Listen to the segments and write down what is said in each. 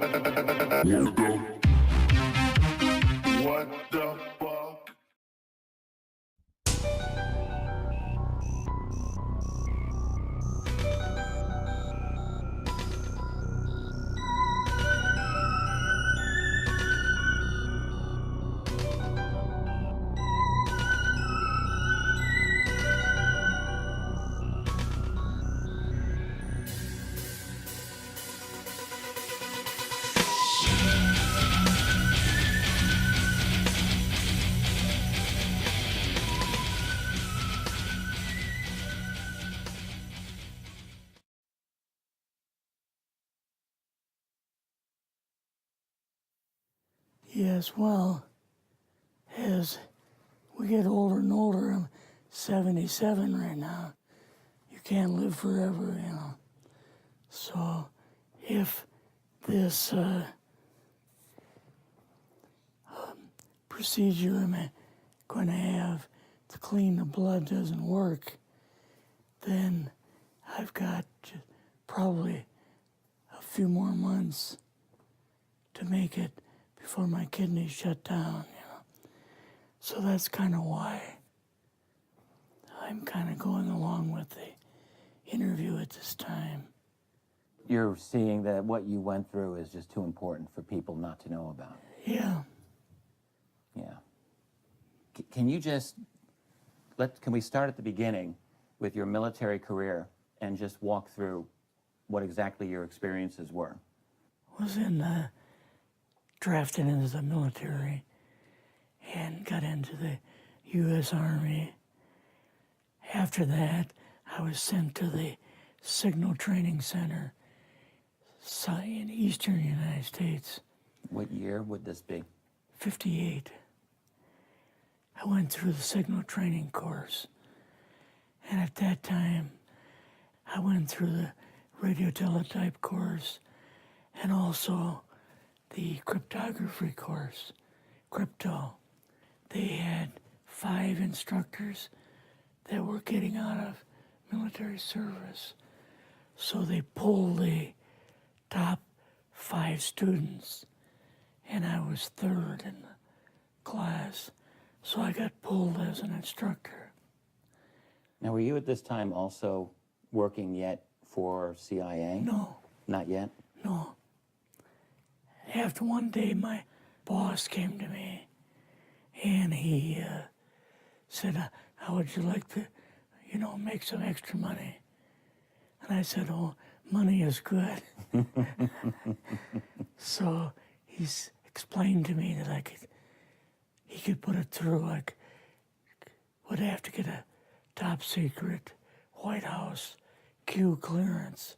What the fuck? Yes, well, as we get older and older, I'm 77 right now. You can't live forever, you know. So if this procedure I'm going to have to clean the blood doesn't work, then I've got probably a few more months to make it before my kidneys shut down, you know. So that's kind of why I'm kind of going along with the interview at this time. You're seeing that what you went through is just too important for people not to know about. Yeah. Yeah. Can you just, can we start at the beginning with your military career and just walk through what exactly your experiences were? Was drafted into the military and got into the U.S. Army. After that, I was sent to the Signal Training Center in eastern United States. What year would this be? 58. I went through the signal training course. And at that time, I went through the radio teletype course and also the cryptography course, crypto. They had 5 instructors that were getting out of military service. So they pulled the top 5 students, and I was 3rd in the class. So I got pulled as an instructor. Now, were you at this time also working yet for CIA? No. Not yet? No. After one day, my boss came to me, and he said, how would you like to, make some extra money? And I said, oh, money is good. So he's explained to me that he could put it through. I would have to get a top secret White House Q clearance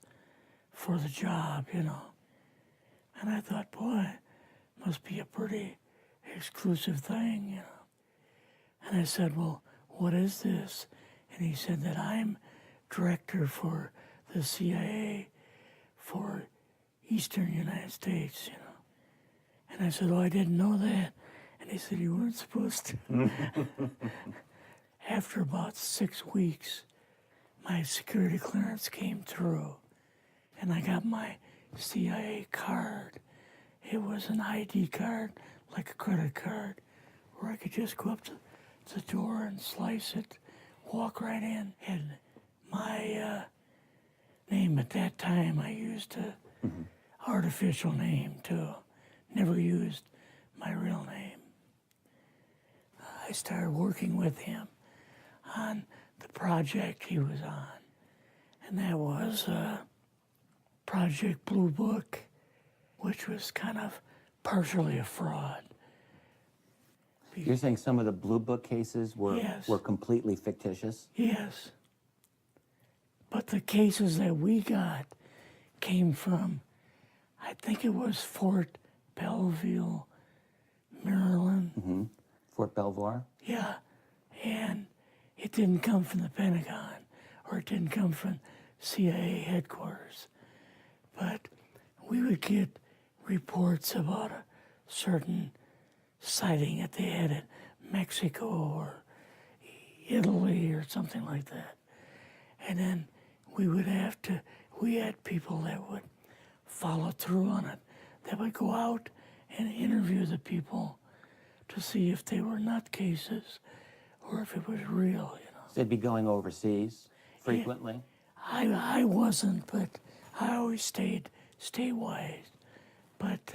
for the job, And I thought, boy, must be a pretty exclusive thing, And I said, well, what is this? And he said that I'm director for the CIA for Eastern United States, And I said, oh, I didn't know that. And he said, you weren't supposed to. After about 6 weeks, my security clearance came through, and I got my CIA card. It was an ID card, like a credit card, where I could just go up to the door and slice it, walk right in. And my name at that time, I used a artificial name too. Never used my real name. I started working with him on the project he was on, and that was Project Blue Book, which was kind of partially a fraud. You're saying some of the Blue Book cases were Yes. were completely fictitious? Yes. But the cases that we got came from, I think it was Fort Belvoir, Maryland. Fort Belvoir? Yeah. And it didn't come from the Pentagon, or it didn't come from CIA headquarters. But we would get reports about a certain sighting that they had in Mexico or Italy or something like that. And then we had people that would follow through on it. They would go out and interview the people to see if they were nutcases or if it was real, you know. So they'd be going overseas frequently? I wasn't, but I always stayed statewide. But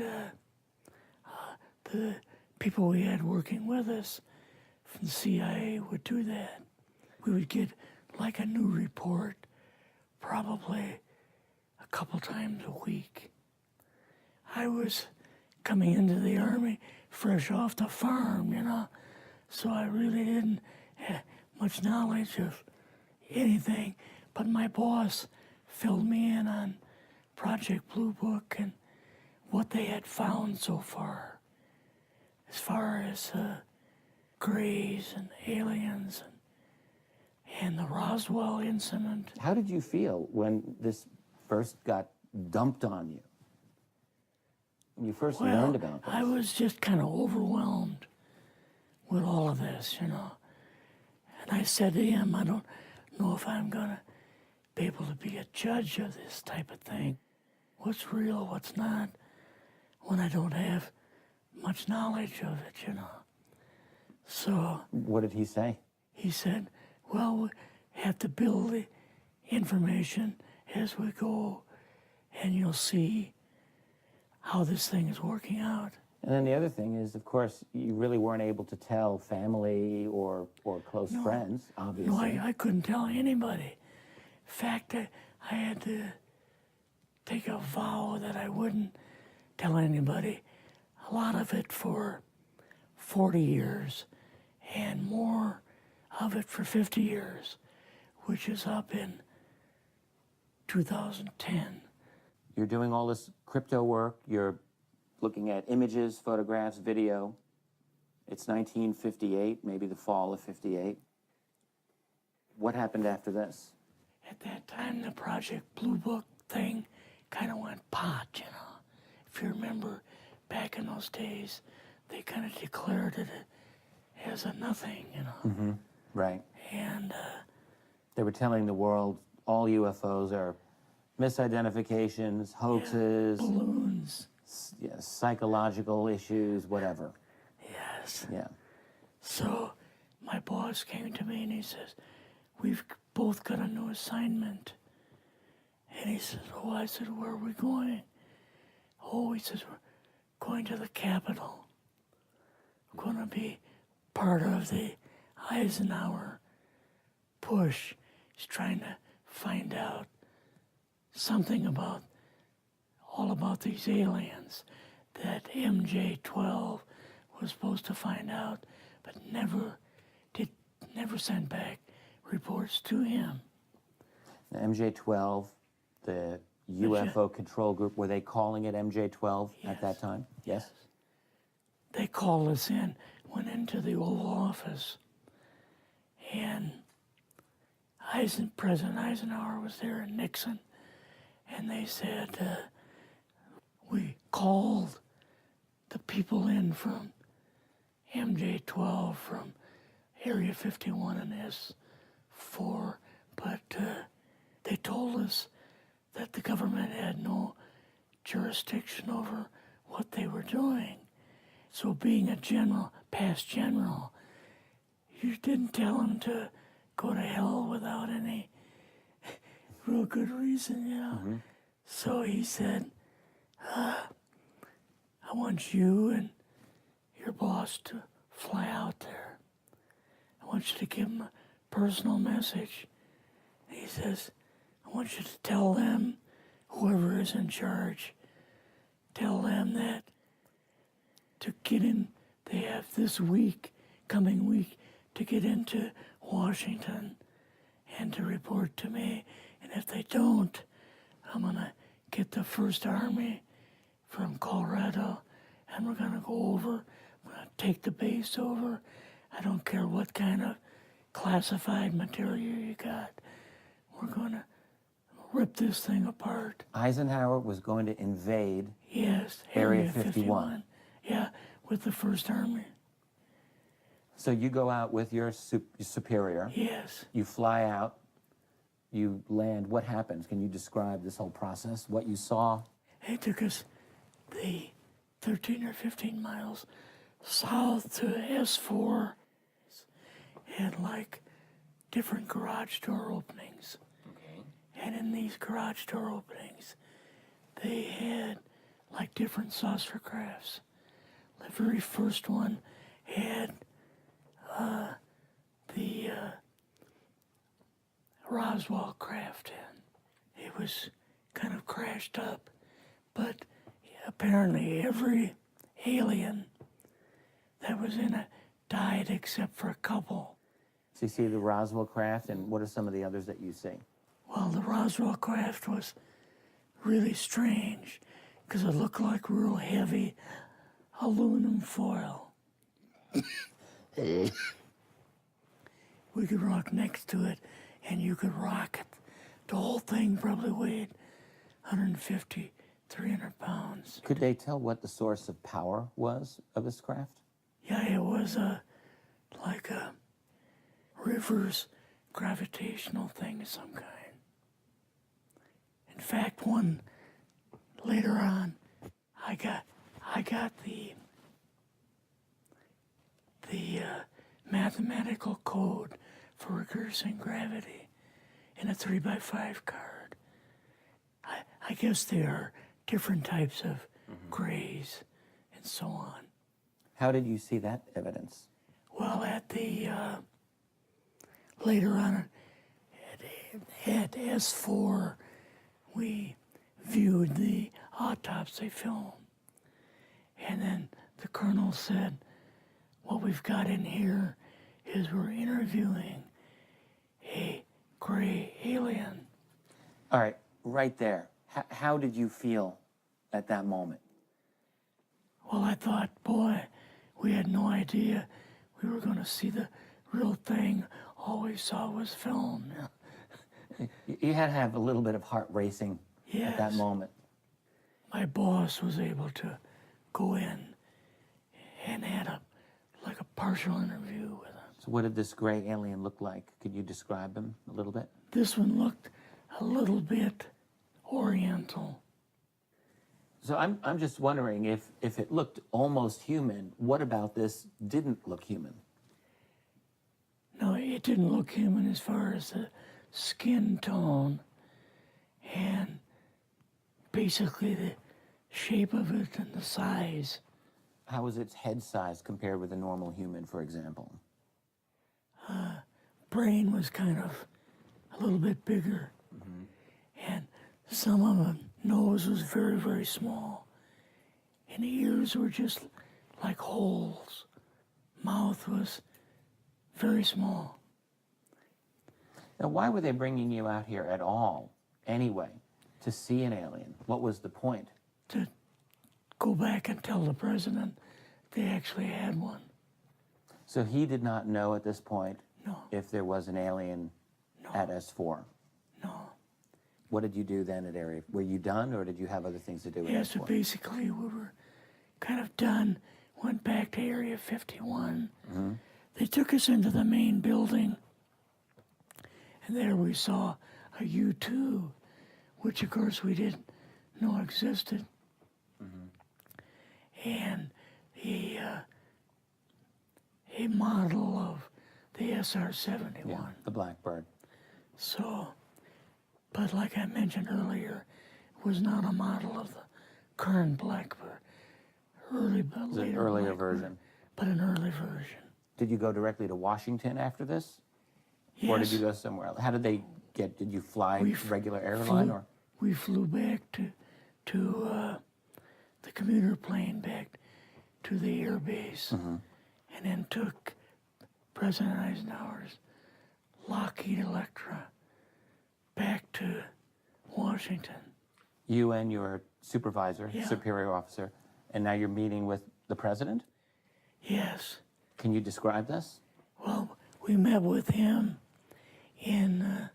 the people we had working with us from the CIA would do that. We would get like a new report probably a couple times a week. I was coming into the Army fresh off the farm, you know, so I really didn't have much knowledge of anything, but my boss filled me in on Project Blue Book and what they had found so far, as far as grays and aliens and the Roswell incident. How did you feel when this first got dumped on you? When you first learned about this? I was just kind of overwhelmed with all of this, you know. And I said to him, I don't know if I'm going to be able to be a judge of this type of thing. What's real, what's not, when I don't have much knowledge of it, you know. So... What did he say? He said, well, we have to build the information as we go, and you'll see how this thing is working out. And then the other thing is, of course, you really weren't able to tell family or close friends, obviously. No, I couldn't tell anybody. In fact, I had to take a vow that I wouldn't tell anybody. A lot of it for 40 years, and more of it for 50 years, which is up in 2010. You're doing all this crypto work, you're looking at images, photographs, video. It's 1958, maybe the fall of 58. What happened after this? At that time, the Project Blue Book thing kind of went pot, you know. If you remember, back in those days, they kind of declared it as a nothing, you know. Mm-hmm. Right. And they were telling the world all UFOs are misidentifications, hoaxes, balloons. Psychological issues, whatever. Yes. Yeah. So my boss came to me and he says, we've both got a new assignment. And he says, oh, I said, where are we going? Oh, he says, we're going to the Capitol. We're going to be part of the Eisenhower push. He's trying to find out something about all about these aliens that MJ-12 was supposed to find out, but never sent back reports to him. The MJ-12, the UFO control group, were they calling it MJ-12 at that time? Yes. They called us in, went into the Oval Office, and President Eisenhower was there and Nixon, and they said, we called the people in from MJ-12 from Area 51 and S4, but they told us that the government had no jurisdiction over what they were doing. So being a general, past general, you didn't tell them to go to hell without any real good reason, you know. Mm-hmm. So he said, I want you and your boss to fly out there. I want you to give them a personal message. He says, I want you to tell them, whoever is in charge, tell them that to get in, they have this week, coming week, to get into Washington and to report to me. And if they don't, I'm going to get the First Army from Colorado, and we're going to go over, we're going to take the base over. I don't care what kind of classified material you got. We're going to rip this thing apart. Eisenhower was going to invade Area 51. Yeah, with the First Army. So you go out with your superior. Yes. You fly out. You land. What happens? Can you describe this whole process? What you saw? They took us the 13 or 15 miles south to S4 had like different garage door openings. Okay. And in these garage door openings, they had like different saucer crafts. The very first one had the Roswell craft in. It was kind of crashed up, but apparently every alien that was in it died except for a couple. So you see the Roswell craft, and what are some of the others that you see? Well, the Roswell craft was really strange because it looked like real heavy aluminum foil. We could rock next to it, and you could rock it. The whole thing probably weighed 150, 300 pounds. Could they tell what the source of power was of this craft? Yeah, it was like a reverse gravitational thing of some kind. In fact, one later on, I got the mathematical code for reversing gravity in a 3x5 card. I guess there are different types of grays and so on. How did you see that evidence? Well, at the later on at S4, we viewed the autopsy film, and then the colonel said, "What we've got in here is we're interviewing a gray alien." All right, right there. How did you feel at that moment? Well, I thought, boy, we had no idea we were going to see the real thing. All we saw was film. You had to have a little bit of heart racing at that Yes. moment. My boss was able to go in and had a partial interview with him. So what did this gray alien look like? Could you describe him a little bit? This one looked a little bit oriental. So I'm just wondering if it looked almost human, what about this didn't look human? No, it didn't look human as far as the skin tone and basically the shape of it and the size. How was its head size compared with a normal human, for example? Brain was kind of a little bit bigger. And some of the nose was very, very small. And the ears were just like holes. Mouth was very small. Now, why were they bringing you out here at all, anyway, to see an alien? What was the point? To go back and tell the president they actually had one. So he did not know at this point No, if there was an alien at S4. no. What did you do then at Area? Were you done, or did you have other things to do with Yeah, so S4? basically we were kind of done, went back to Area 51. They took us into the main building, and there we saw a U-2, which of course we didn't know existed. And a model of the SR-71. Yeah, the Blackbird. So, but like I mentioned earlier, it was not a model of the current Blackbird, It was an earlier version. but an early version. Did you go directly to Washington after this? Yes. Or did you go somewhere else? How did they get, did you fly regular airline or? We flew back to the commuter plane back to the air base, and then took President Eisenhower's Lockheed Electra back to Washington. You and your supervisor, Yeah. superior officer, and now you're meeting with the president? Yes. Can you describe this? Well, we met with him in,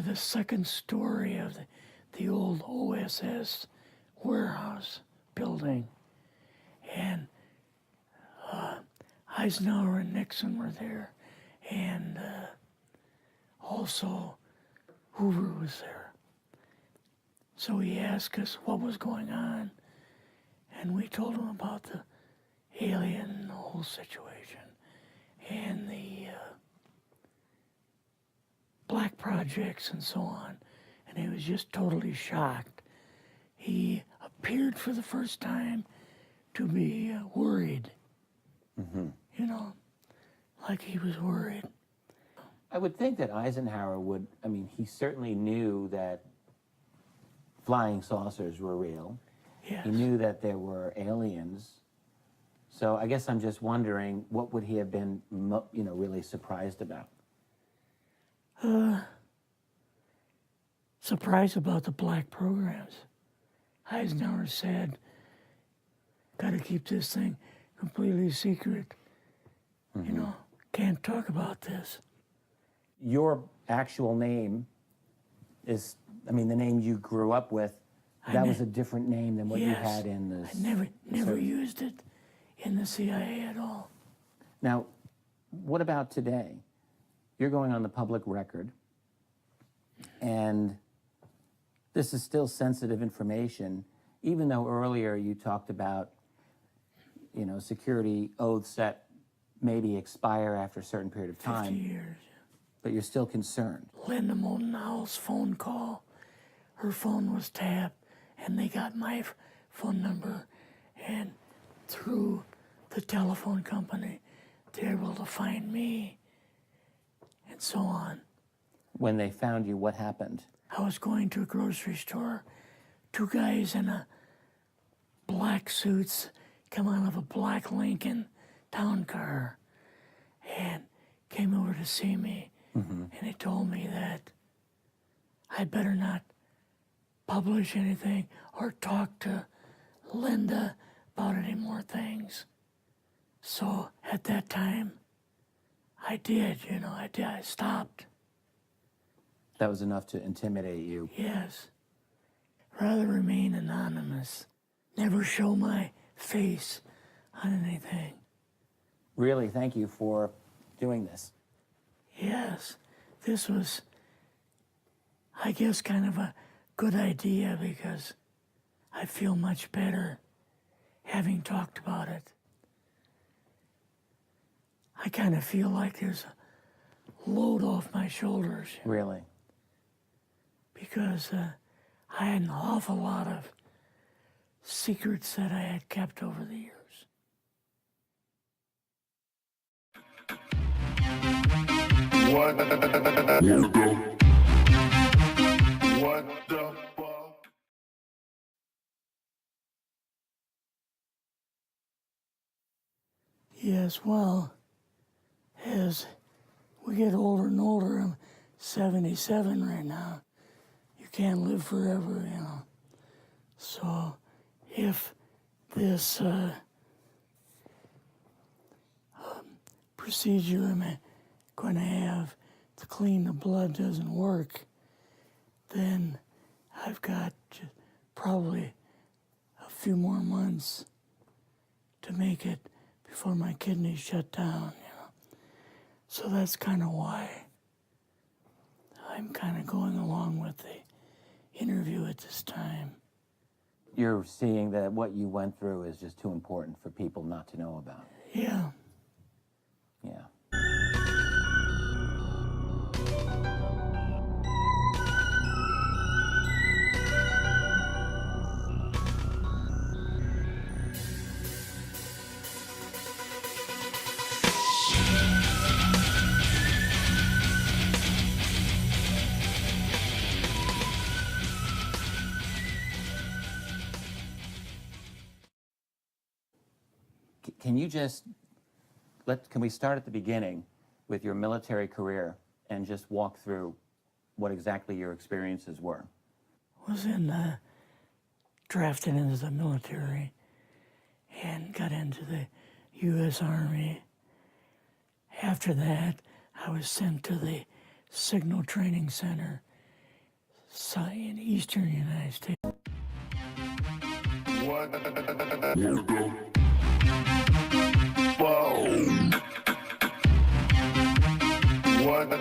the second story of the old OSS warehouse building. And Eisenhower and Nixon were there, and also Hoover was there. So he asked us what was going on And we told him about the alien and the whole situation and the black projects and so on. And he was just totally shocked. He appeared for the first time to be worried. You know, like he was worried. I would think that Eisenhower would, I mean, he certainly knew that flying saucers were real. Yes. He knew that there were aliens. So I guess I'm just wondering, what would he have been, really surprised about? Surprised about the black programs. Eisenhower said, got to keep this thing completely secret. You know, can't talk about this. Your actual name is, the name you grew up with, that was a different name than what you had in the... I never used it in the CIA at all. Now, what about today? You're going on the public record, and this is still sensitive information, even though earlier you talked about, security oaths that maybe expire after a certain period of time. 50 years. But you're still concerned. Linda Moldenhauer's phone call, her phone was tapped, and they got my phone number, and through the telephone company, they're able to find me, and so on. When they found you, what happened? I was going to a grocery store. Two guys in a black suits come out of a black Lincoln town car and came over to see me. And they told me that I'd better not publish anything or talk to Linda about any more things. So at that time, I did, I stopped. That was enough to intimidate you. Yes. Rather remain anonymous. Never show my face on anything. Really, thank you for doing this. Yes, this was, I guess, kind of a good idea because I feel much better having talked about it. I kind of feel like there's a load off my shoulders. Really? Because I had an awful lot of secrets that I had kept over the years. What the fuck? Yes, well, as we get older and older, I'm 77 right now. You can't live forever, So if this procedure I'm going to have to clean the blood doesn't work, then I've got probably a few more months to make it before my kidneys shut down, So that's kind of why I'm kind of going along with the interview at this time. You're seeing that what you went through is just too important for people not to know about. Yeah. Yeah. Can you just, can we start at the beginning with your military career and just walk through what exactly your experiences were? Was drafted into the military and got into the U.S. Army. After that, I was sent to the Signal Training Center in eastern United States. What the fuck? What the